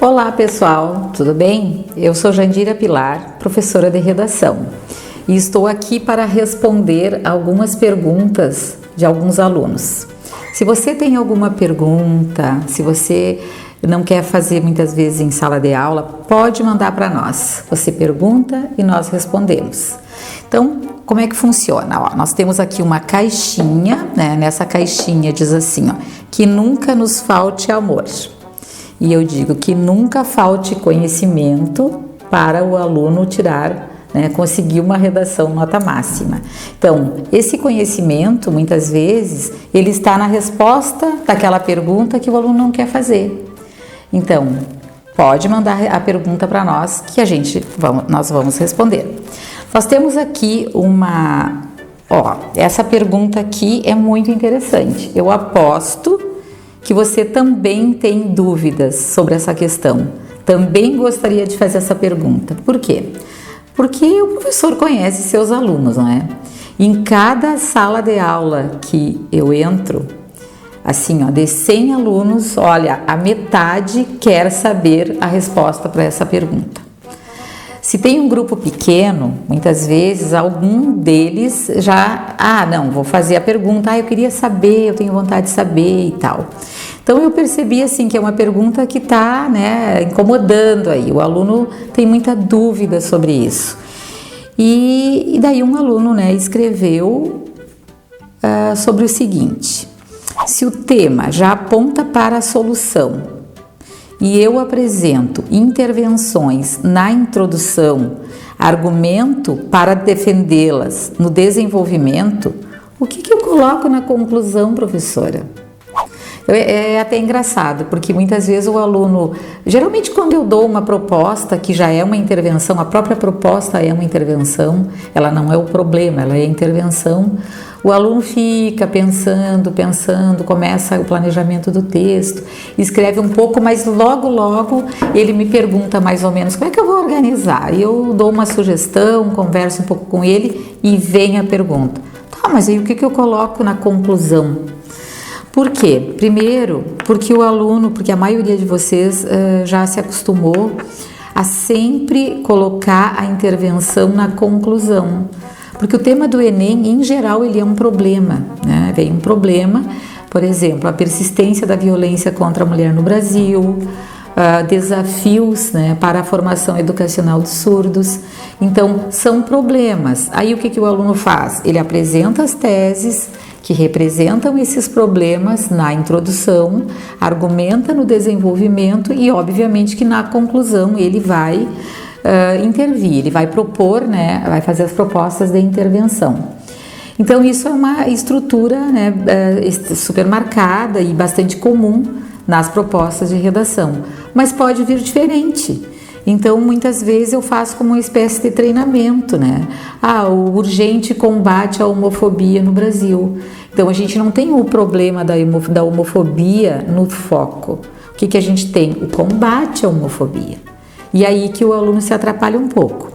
Olá pessoal, tudo bem? Eu sou Jandira Pilar, professora de redação, e estou aqui para responder algumas perguntas de alguns alunos. Se você tem alguma pergunta, se você não quer fazer muitas vezes em sala de aula, pode mandar para nós. Você pergunta e nós respondemos. Então, como é que funciona? Ó, nós temos aqui uma caixinha, né? Nessa caixinha diz assim, ó, que nunca nos falte amor. E eu digo que nunca falte conhecimento para o aluno tirar, né, conseguir uma redação nota máxima. Então, esse conhecimento, muitas vezes, ele está na resposta daquela pergunta que o aluno não quer fazer. Então, pode mandar a pergunta para nós que nós vamos responder. Nós temos aqui essa pergunta aqui é muito interessante. Eu aposto que você também tem dúvidas sobre essa questão. Também gostaria de fazer essa pergunta. Por quê? Porque o professor conhece seus alunos, não é? Em cada sala de aula que eu entro, assim, ó, de 100 alunos, olha, a metade quer saber a resposta para essa pergunta. Se tem um grupo pequeno, muitas vezes algum deles já, não, vou fazer a pergunta, eu queria saber, eu tenho vontade de saber e tal. Então eu percebi assim que é uma pergunta que está, né, incomodando aí, o aluno tem muita dúvida sobre isso. E daí um aluno, né, escreveu sobre o seguinte: se o tema já aponta para a solução e eu apresento intervenções na introdução, argumento para defendê-las no desenvolvimento, o que eu coloco na conclusão, professora? É até engraçado, porque muitas vezes o aluno, geralmente quando eu dou uma proposta que já é uma intervenção, a própria proposta é uma intervenção, ela não é o problema, ela é a intervenção, o aluno fica pensando, começa o planejamento do texto, escreve um pouco, mas logo ele me pergunta mais ou menos como é que eu vou organizar. E eu dou uma sugestão, converso um pouco com ele e vem a pergunta. Tá, mas aí o que eu coloco na conclusão? Por quê? Primeiro, porque a maioria de vocês já se acostumou a sempre colocar a intervenção na conclusão. Porque o tema do Enem, em geral, ele é um problema, né? Vem um problema, por exemplo, a persistência da violência contra a mulher no Brasil, desafios, né, para a formação educacional de surdos. Então, são problemas. Aí o que o aluno faz? Ele apresenta as teses que representam esses problemas na introdução, argumenta no desenvolvimento e, obviamente, que na conclusão ele vai intervir, ele vai propor, né, vai fazer as propostas de intervenção. Então, isso é uma estrutura, né, super marcada e bastante comum nas propostas de redação, mas pode vir diferente. Então, muitas vezes eu faço como uma espécie de treinamento, né? O urgente combate à homofobia no Brasil. Então, a gente não tem o problema da homofobia no foco. O que a gente tem? O combate à homofobia. E aí que o aluno se atrapalha um pouco.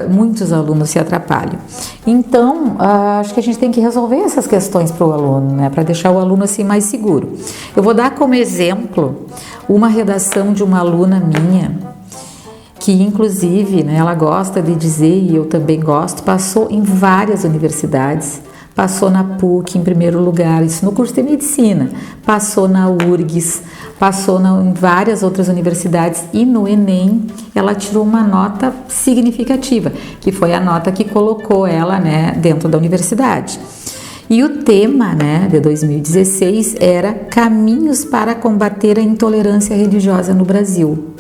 Muitos alunos se atrapalham. Então, acho que a gente tem que resolver essas questões para o aluno, né, para deixar o aluno assim mais seguro. Eu vou dar como exemplo uma redação de uma aluna minha, que inclusive, né, ela gosta de dizer, e eu também gosto, passou em várias universidades, passou na PUC em primeiro lugar, isso no curso de medicina, passou na URGS, passou em várias outras universidades e no Enem ela tirou uma nota significativa, que foi a nota que colocou ela, né, dentro da universidade. E o tema, né, de 2016 era Caminhos para combater a intolerância religiosa no Brasil.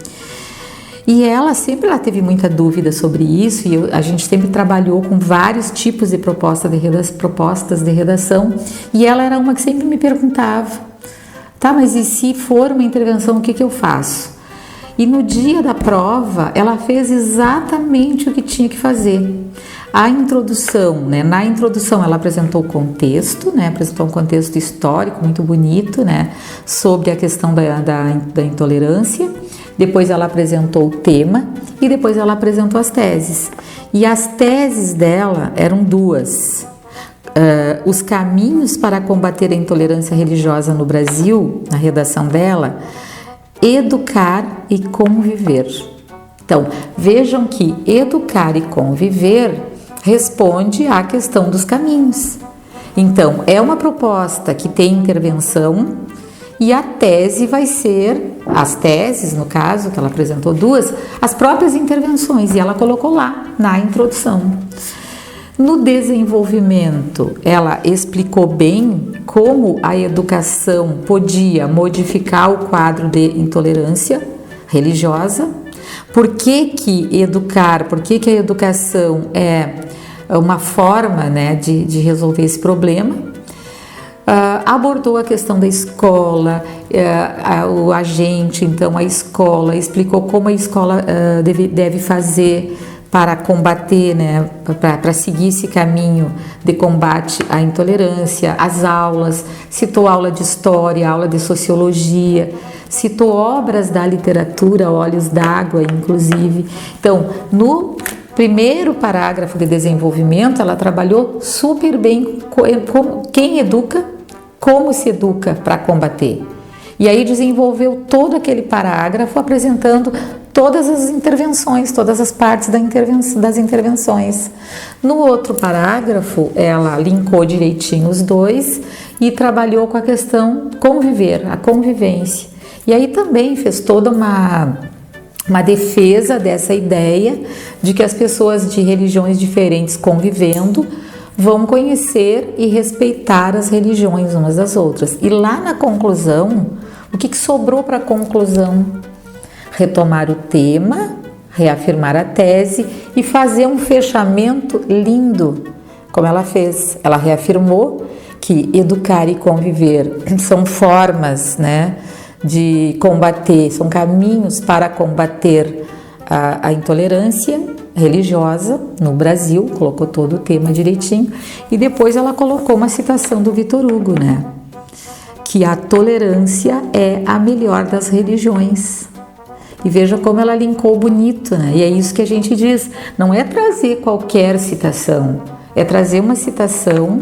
E ela teve muita dúvida sobre isso e a gente sempre trabalhou com vários tipos de propostas de redação e ela era uma que sempre me perguntava, tá, mas e se for uma intervenção, o que eu faço? E no dia da prova, ela fez exatamente o que tinha que fazer. A introdução, né? Na introdução ela apresentou o contexto, né? Apresentou um contexto histórico muito bonito, né? Sobre a questão da intolerância. Depois ela apresentou o tema e depois ela apresentou as teses. E as teses dela eram duas. Os caminhos para combater a intolerância religiosa no Brasil, na redação dela, educar e conviver. Então, vejam que educar e conviver responde à questão dos caminhos. Então, é uma proposta que tem intervenção e a tese vai ser, as teses, no caso, que ela apresentou duas, as próprias intervenções, e ela colocou lá na introdução. No desenvolvimento, ela explicou bem como a educação podia modificar o quadro de intolerância religiosa, por que a educação é uma forma, né, de resolver esse problema. Abordou a questão da escola, o agente, então a escola, explicou como a escola deve fazer para combater, né, para seguir esse caminho de combate à intolerância, as aulas, citou aula de história, aula de sociologia, citou obras da literatura, Olhos d'Água, inclusive. Então, no primeiro parágrafo de desenvolvimento, ela trabalhou super bem quem educa, como se educa para combater. E aí desenvolveu todo aquele parágrafo apresentando todas as intervenções, todas as partes das intervenções. No outro parágrafo, ela linkou direitinho os dois e trabalhou com a questão conviver, a convivência. E aí também fez toda uma defesa dessa ideia de que as pessoas de religiões diferentes convivendo vão conhecer e respeitar as religiões umas das outras. E lá na conclusão, o que sobrou para a conclusão? Retomar o tema, reafirmar a tese e fazer um fechamento lindo, como ela fez. Ela reafirmou que educar e conviver são formas, né, de combater, são caminhos para combater a intolerância religiosa no Brasil, colocou todo o tema direitinho, e depois ela colocou uma citação do Vitor Hugo, né, que a tolerância é a melhor das religiões. E veja como ela linkou bonito, né? E é isso que a gente diz, não é trazer qualquer citação, é trazer uma citação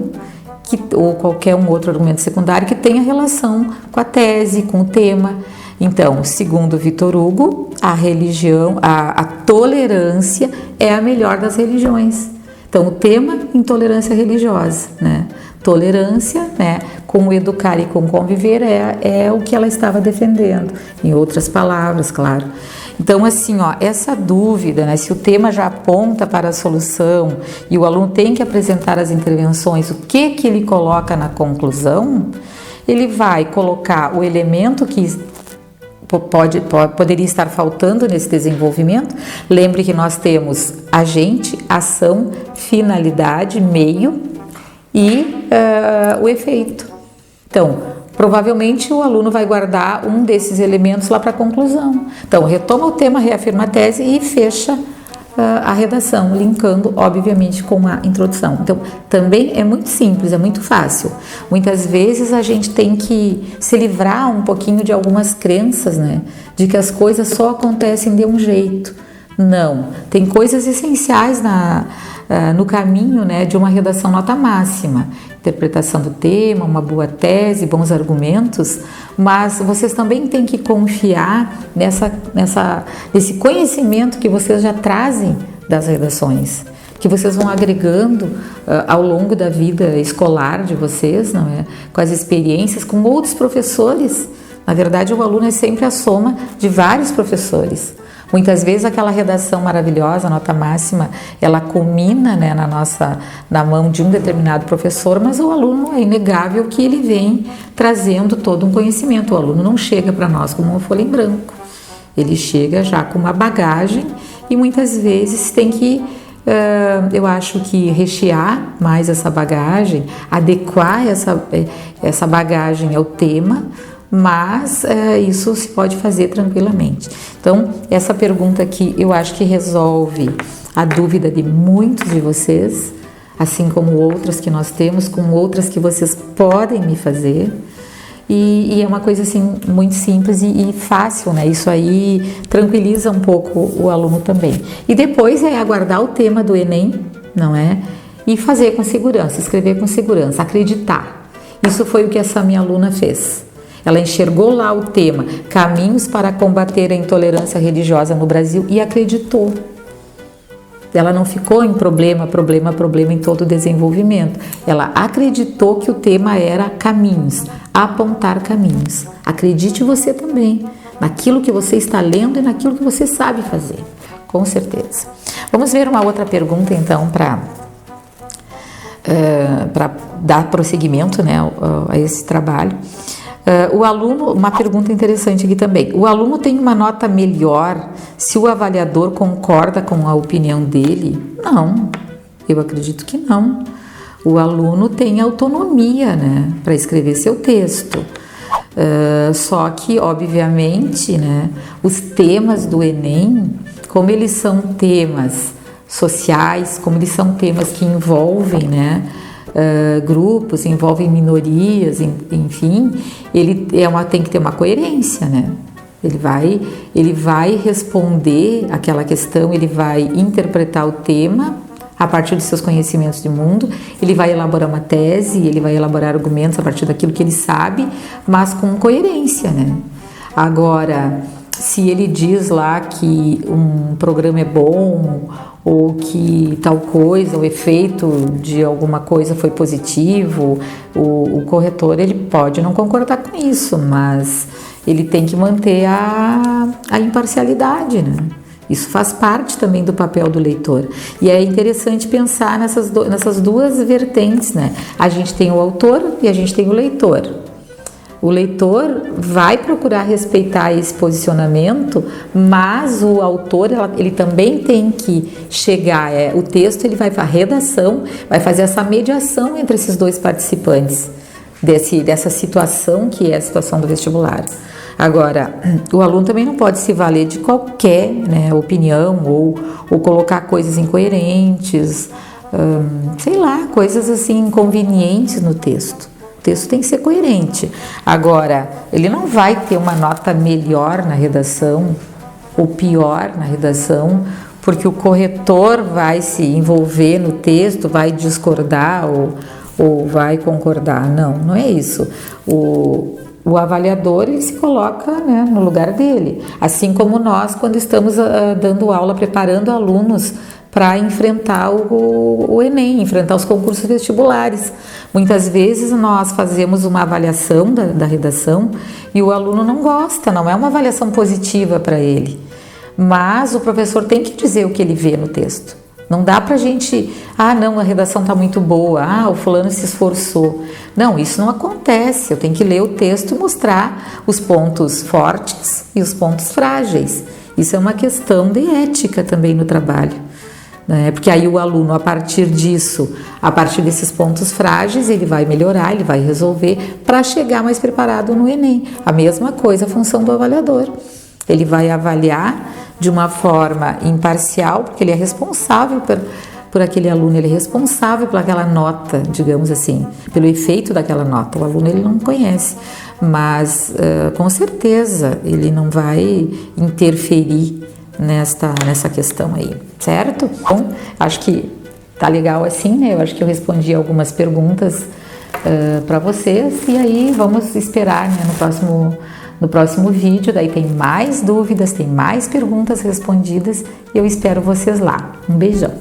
ou qualquer um outro argumento secundário que tenha relação com a tese, com o tema. Então, segundo Vitor Hugo, a tolerância é a melhor das religiões. Então, o tema, intolerância religiosa, né? Tolerância, né, com educar e com conviver é o que ela estava defendendo, em outras palavras, claro. Então, assim, ó, essa dúvida, né, se o tema já aponta para a solução e o aluno tem que apresentar as intervenções, o que ele coloca na conclusão, ele vai colocar o elemento que poderia estar faltando nesse desenvolvimento. Lembre que nós temos agente, ação, finalidade, meio e o efeito. Então, provavelmente o aluno vai guardar um desses elementos lá para a conclusão. Então, retoma o tema, reafirma a tese e fecha a redação, linkando, obviamente, com a introdução. Então, também é muito simples, é muito fácil. Muitas vezes a gente tem que se livrar um pouquinho de algumas crenças, né? De que as coisas só acontecem de um jeito. Não, tem coisas essenciais no caminho, né, de uma redação nota máxima. Interpretação do tema, uma boa tese, bons argumentos, mas vocês também têm que confiar nesse conhecimento que vocês já trazem das redações, que vocês vão agregando ao longo da vida escolar de vocês, não é? Com as experiências, com outros professores. Na verdade, o aluno é sempre a soma de vários professores. Muitas vezes aquela redação maravilhosa, nota máxima, ela culmina, né, na mão de um determinado professor, mas o aluno é inegável que ele vem trazendo todo um conhecimento. O aluno não chega para nós como uma folha em branco, ele chega já com uma bagagem e muitas vezes tem que, eu acho que rechear mais essa bagagem, adequar essa bagagem ao tema, mas isso se pode fazer tranquilamente. Então, essa pergunta aqui eu acho que resolve a dúvida de muitos de vocês, assim como outras que nós temos, com outras que vocês podem me fazer. E é uma coisa assim muito simples e fácil, né? Isso aí tranquiliza um pouco o aluno também. E depois é aguardar o tema do Enem, não é? E fazer com segurança, escrever com segurança, acreditar. Isso foi o que essa minha aluna fez. ela enxergou lá o tema Caminhos para combater a intolerância religiosa no Brasil e acreditou. Ela não ficou em problema em todo o desenvolvimento. Ela acreditou que o tema era caminhos, apontar caminhos. Acredite você também naquilo que você está lendo e naquilo que você sabe fazer, com certeza. Vamos ver uma outra pergunta então para dar prosseguimento, né, a esse trabalho. O aluno, uma pergunta interessante aqui também. O aluno tem uma nota melhor se o avaliador concorda com a opinião dele? Não, eu acredito que não. O aluno tem autonomia, né, para escrever seu texto. Só que, obviamente, né, os temas do Enem, como eles são temas sociais, como eles são temas que envolvem, né, grupos, envolvem minorias, enfim, tem que ter uma coerência, né? Ele vai responder aquela questão, ele vai interpretar o tema a partir dos seus conhecimentos de mundo, ele vai elaborar uma tese, ele vai elaborar argumentos a partir daquilo que ele sabe, mas com coerência, né? Agora, se ele diz lá que um programa é bom ou que tal coisa, o efeito de alguma coisa foi positivo, o corretor ele pode não concordar com isso, mas ele tem que manter a imparcialidade, né? Isso faz parte também do papel do leitor. E é interessante pensar nessas duas vertentes, né? A gente tem o autor e a gente tem o leitor. O leitor vai procurar respeitar esse posicionamento, mas o autor ele também tem que chegar, o texto ele vai para a redação, vai fazer essa mediação entre esses dois participantes dessa situação que é a situação do vestibular. Agora, o aluno também não pode se valer de qualquer, né, opinião ou colocar coisas incoerentes, sei lá, coisas assim inconvenientes no texto. O texto tem que ser coerente. Agora, ele não vai ter uma nota melhor na redação ou pior na redação, porque o corretor vai se envolver no texto, vai discordar ou vai concordar. Não é isso. O avaliador ele se coloca, né, no lugar dele. Assim como nós, quando estamos dando aula, preparando alunos para enfrentar o Enem, enfrentar os concursos vestibulares. Muitas vezes nós fazemos uma avaliação da redação e o aluno não gosta, não é uma avaliação positiva para ele. Mas o professor tem que dizer o que ele vê no texto. Não dá pra gente, não, a redação tá muito boa, o fulano se esforçou. Não, isso não acontece. Eu tenho que ler o texto e mostrar os pontos fortes e os pontos frágeis. Isso é uma questão de ética também no trabalho. Porque aí o aluno, a partir disso, a partir desses pontos frágeis, ele vai melhorar, ele vai resolver para chegar mais preparado no Enem. A mesma coisa a função do avaliador. Ele vai avaliar de uma forma imparcial, porque ele é responsável por aquele aluno, ele é responsável por aquela nota, digamos assim, pelo efeito daquela nota. O aluno ele não conhece, mas com certeza ele não vai interferir nessa questão aí, certo? Bom, acho que tá legal assim, né? Eu acho que eu respondi algumas perguntas para vocês e aí vamos esperar, né, no próximo vídeo. Daí tem mais dúvidas, tem mais perguntas respondidas e eu espero vocês lá. Um beijão!